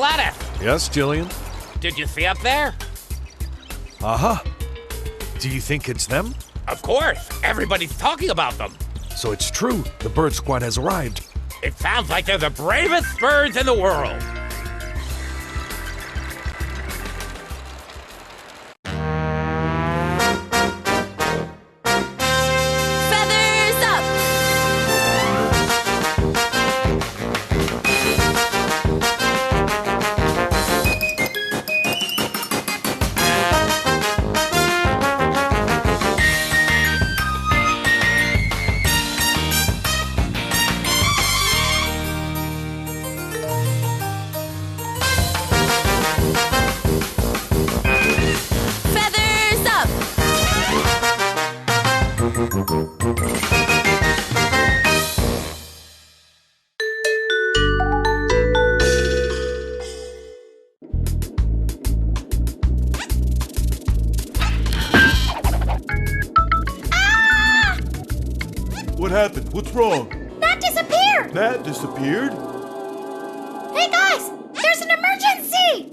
Gladys, Yes, Jillian? did you see up there? Uh-huh. Do you think it's them? Of course, everybody's talking about them. So it's true. The bird squad has arrived. It sounds like they're the bravest birds in the world. Feathers up! Feathers up! What happened? What's wrong? Nat disappeared! Nat disappeared? Hey guys! There's an emergency!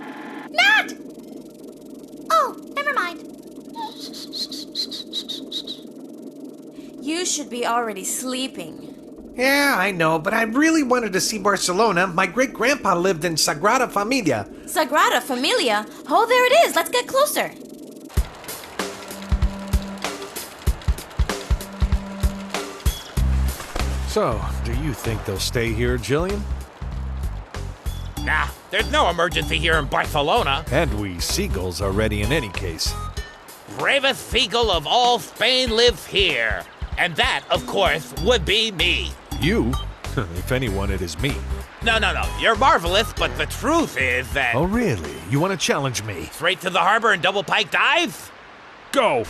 Nat! Oh, never mind. You should be already sleeping. Yeah, I know, but I really wanted to see Barcelona. My great-grandpa lived in Sagrada Familia. Sagrada Familia? Oh, there it is. Let's get closer. So, do you think they'll stay here, Jillian? Nah, there's no emergency here in Barcelona. And we seagulls are ready in any case. Bravest seagull of all Spain lives here. And that, of course, would be me. You? If anyone, it is me. No, you're marvelous, but the truth is that... Oh, really? You want to challenge me? Straight to the harbor and double pike dive? Go!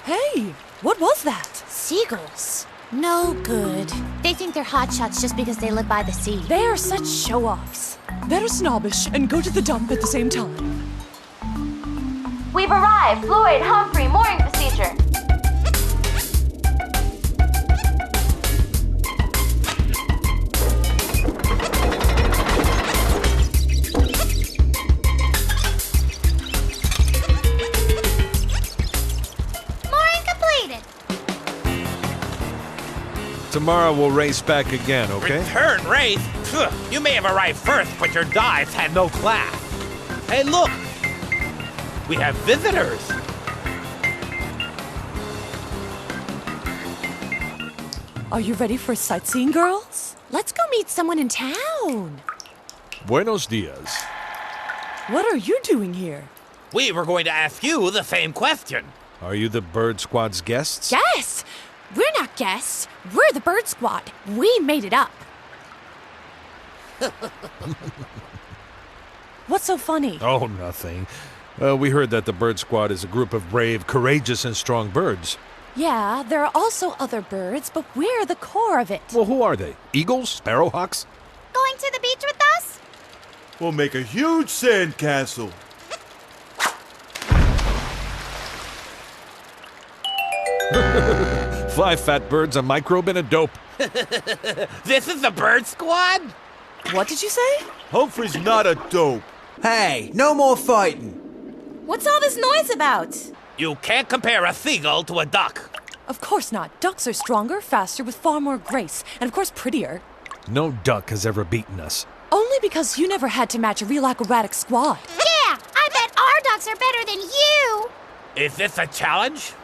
Hey, what was that? Seagulls. No good. They think they're hotshots just because they live by the sea. They are such show-offs. They're snobbish and go to the dump at the same time. We've arrived. Floyd, Humphrey, mooring procedure. Mooring completed. Tomorrow we'll race back again, okay? Return race? Phew, you may have arrived first, but your dives had no class. Hey, look! We have visitors. Are you ready for sightseeing, girls? Let's go meet someone in town. Buenos dias. What are you doing here? We were going to ask you the same question. Are you the bird squad's guests? Yes! We're not guests. We're the Bird Squad. We made it up. What's so funny? Oh, nothing. We heard that the bird squad is a group of brave, courageous, and strong birds. Yeah, there are also other birds, but we're the core of it. Well, who are they? Eagles? Sparrowhawks? Going to the beach with us? We'll make a huge sandcastle. Five fat birds, a microbe, and a dope. This is the bird squad? What did you say? Humphrey's not a dope. Hey, no more fighting. What's all this noise about? You can't compare a seagull to a duck. Of course not. Ducks are stronger, faster, with far more grace, and of course prettier. No duck has ever beaten us. Only because you never had to match a real acrobatic squad. Yeah, I bet our ducks are better than you. Is this a challenge?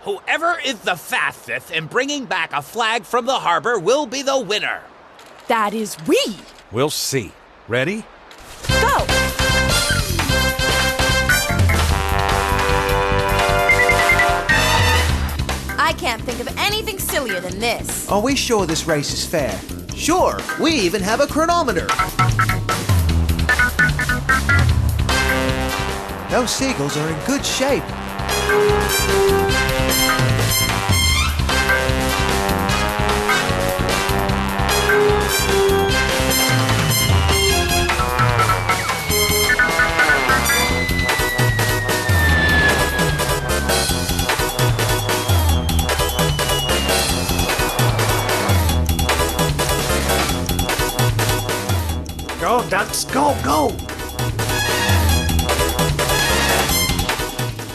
Whoever is the fastest in bringing back a flag from the harbor will be the winner. That is we. We'll see. Ready? Go! I can't think of anything sillier than this. Are we sure this race is fair? Sure, we even have a chronometer. Those seagulls are in good shape. Go, ducks, go, go!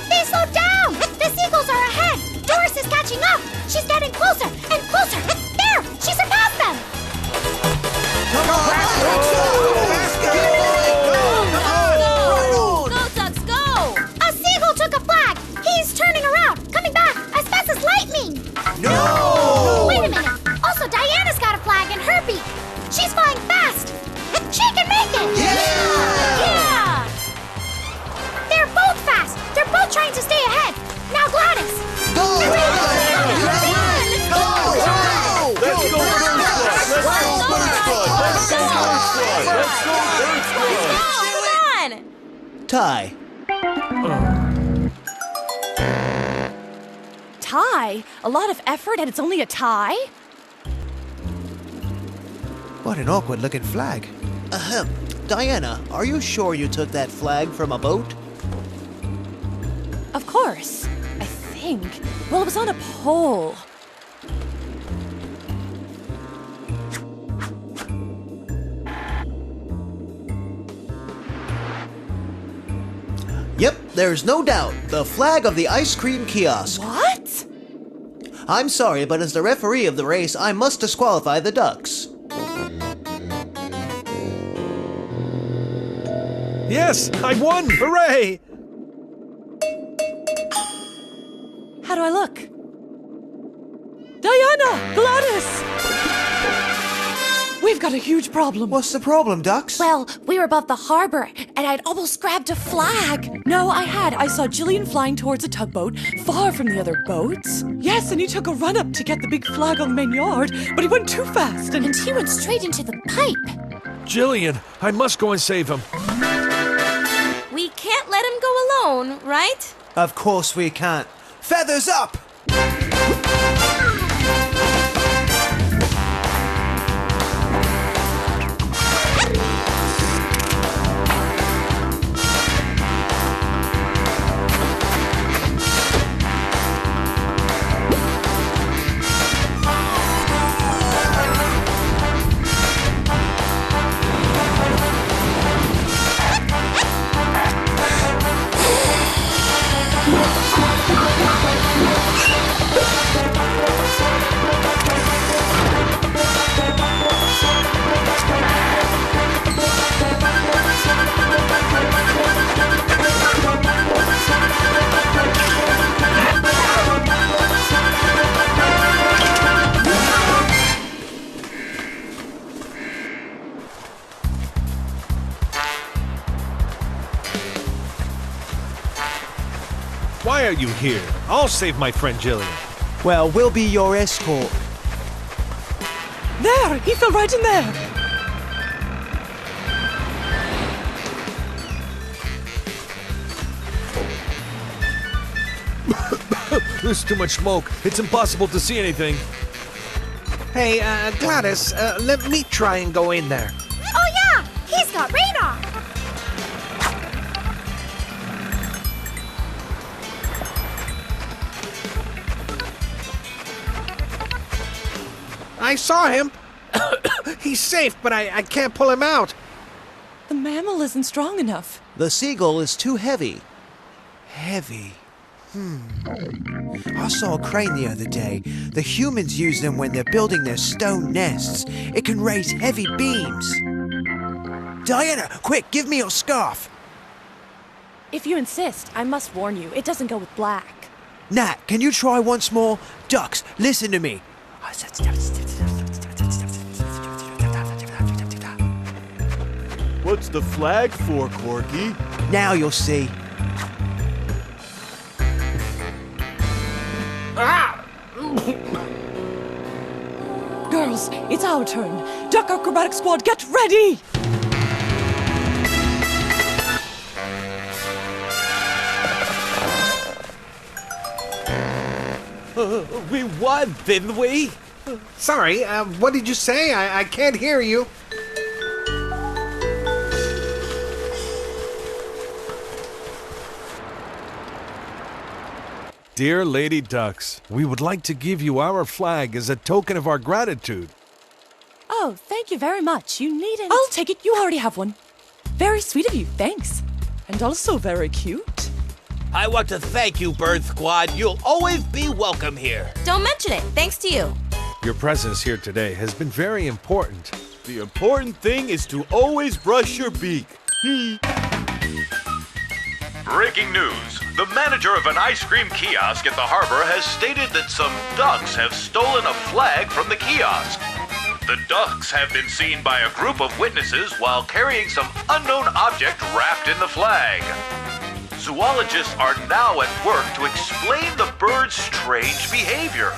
They slowed down! The seagulls are ahead! Doris is catching up! She's getting closer and closer! There! She surpassed them! Go, ducks, go! A seagull took a flag! He's turning around, coming back as fast as lightning! No! Wait a minute! Also, Diana's got a flag in her beak! She's flying fast! She can make it! Yeah! They're both fast! They're both trying to stay ahead! Now Gladys! Let's go, Bird Squad! Come on! Tie. Tie? A lot of effort and it's only a tie? What an awkward looking flag. Ahem. Diana, are you sure you took that flag from a boat? Of course. I think. Well, it was on a pole. Yep, there's no doubt. The flag of the ice cream kiosk. What? I'm sorry, but as the referee of the race, I must disqualify the ducks. Yes, I won! Hooray! How do I look? Diana! Gladys! We've got a huge problem. What's the problem, ducks? Well, we were above the harbor, and I'd almost grabbed a flag. No, I had. I saw Jillian flying towards a tugboat, far from the other boats. Yes, and he took a run up to get the big flag on the main yard, but he went too fast and... And he went straight into the pipe. Jillian, I must go and save him. We can't let him go alone, right? Of course we can't. Feathers up! Why are you here? I'll save my friend Jillian. Well, we'll be your escort. There! He fell right in there! There's too much smoke. It's impossible to see anything. Hey, Gladys, let me try and go in there. Oh yeah, he's got radar. I saw him. He's safe, but I can't pull him out. The mammal isn't strong enough. The seagull is too heavy. Heavy. I saw a crane the other day. The humans use them when they're building their stone nests. It can raise heavy beams. Diana, quick, give me your scarf. If you insist, I must warn you, it doesn't go with black. Nat, can you try once more? Ducks, listen to me. What's the flag for, Corky? Now you'll see. Girls, it's our turn. Duck Acrobatic Squad, get ready! We won, didn't we? Sorry, what did you say? I can't hear you. Dear Lady Ducks, we would like to give you our flag as a token of our gratitude. Oh, thank you very much. You needn't. I'll take it. You already have one. Very sweet of you. Thanks. And also very cute. I want to thank you, Bird Squad. You'll always be welcome here. Don't mention it. Thanks to you. Your presence here today has been very important. The important thing is to always brush your beak. Breaking news. The manager of an ice cream kiosk at the harbor has stated that some ducks have stolen a flag from the kiosk. The ducks have been seen by a group of witnesses while carrying some unknown object wrapped in the flag. Zoologists are now at work to explain the bird's strange behavior.